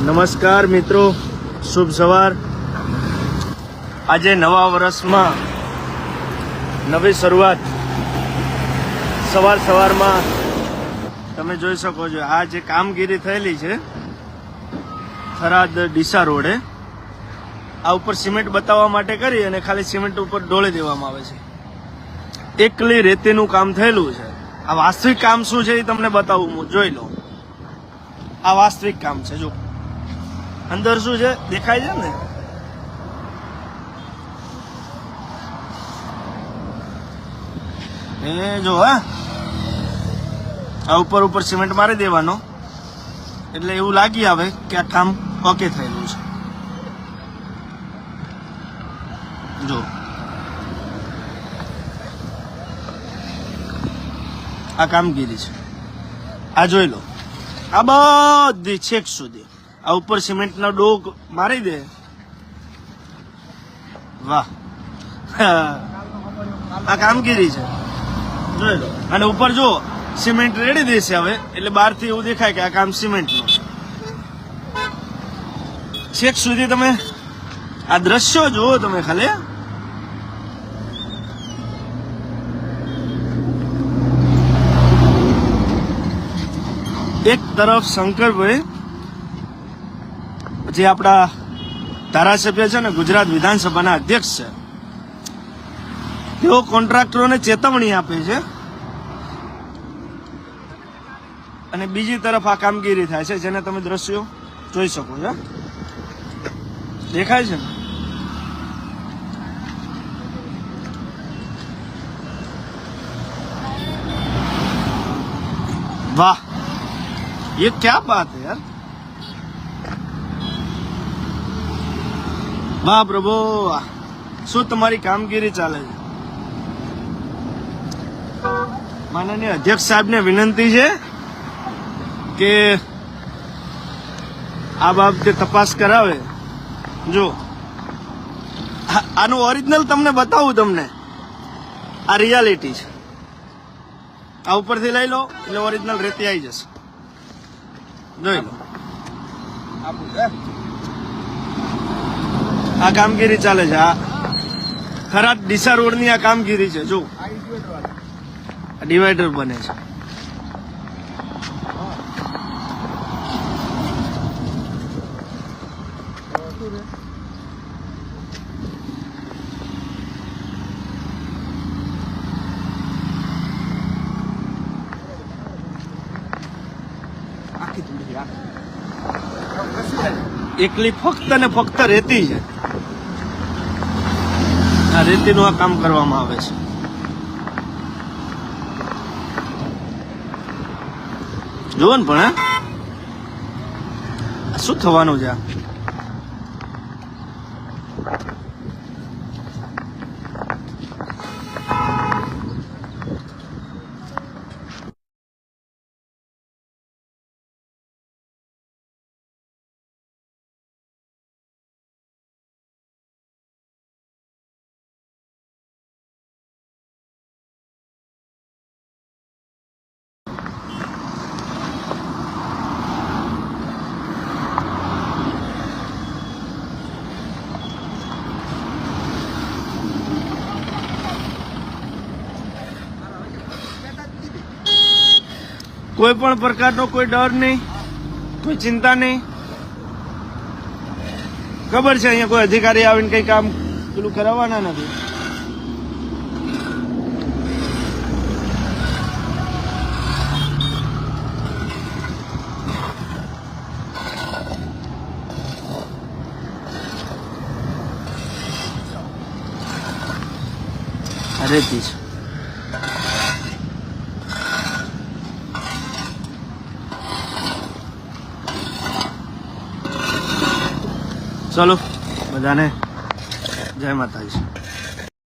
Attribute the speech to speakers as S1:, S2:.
S1: નમસ્કાર મિત્રો, શુભ સવાર। આજે નવા વર્ષમાં નવી શરૂઆત। સવારમાં તમે જોઈ શકો છો આ જે કામગીરી થયેલી છે થરાદ ડીસા રોડે, આ ઉપર સિમેન્ટ બતાવવા માટે કરી અને ખાલી સિમેન્ટ ઉપર ઢોળી દેવામાં આવે છે। એકલી રેતીનું કામ થયેલું છે। આ વાસ્તવિક કામ શું છે એ તમને બતાવું, હું જોઈ લો। આ વાસ્તવિક કામ છે, જો અંદર શું છે દેખાય છે ને, એ જો હા આ ઉપર સિમેન્ટ મારી દેવાનો એટલે એવું લાગી આવે કે આ કામ ઓકે થયેલું છે। જો આ કામગીરી છે, આ જોઈ લો। આ બધી છેક સુધી આ ઉપર સિમેન્ટનો ડોગ મારી દે, વાહ આ કામગીરી છે, જોઈ લો। અને ઉપર જો સિમેન્ટ રેડી દેશે હવે, એટલે બહારથી એવું દેખાય કે આ કામ સિમેન્ટનું છેક સુધી। તમે આ દ્રશ્યો જુઓ, તમે ખાલી એક તરફ શંકરભાઈ જે આપણા ધારાસભ્ય છે ને, ગુજરાત વિધાનસભાના અધ્યક્ષ છે, તેઓ કોન્ટ્રાક્ટરોને ચેતવણી આપે છે અને બીજી તરફ આ કામગીરી થાય છે, જેને તમે દ્રશ્યો જોઈ શકો છો। દેખાય છે ને, વાહ ये क्या बात है यार, વાહ પ્રભુ, શું તમારી કામગીરી ચાલે છે। માનનીય અધ્યક્ષ સાહેબને વિનંતી છે કે આ બાબતે તપાસ કરાવે। જો આનું ઓરિજિનલ તમને બતાવું, તમને આ રિયાલિટી છે। આ ઉપરથી લઈ લો એટલે ઓરિજિનલ રેતી આવી જશે, જોઈ લો। આ કામગીરી ચાલે છે, આ થરાદ ડીસા રોડની આ કામગીરી છે। જો ડિવાઈડર બને છે, એકલી ફક્ત ને ફક્ત રેતી છે। આ રેતીનું આ કામ કરવામાં આવે છે। જુઓ ને પણ શું થવાનું છે। કોઈ પણ પ્રકારનો કોઈ ડર નહીં, કોઈ ચિંતા નહીં। ખબર છે અહીંયા કોઈ અધિકારી આવીને કઈ કામ પેલું કરાવવાના નથી। રેતી છે, ચલો બધાને જય માતાજી।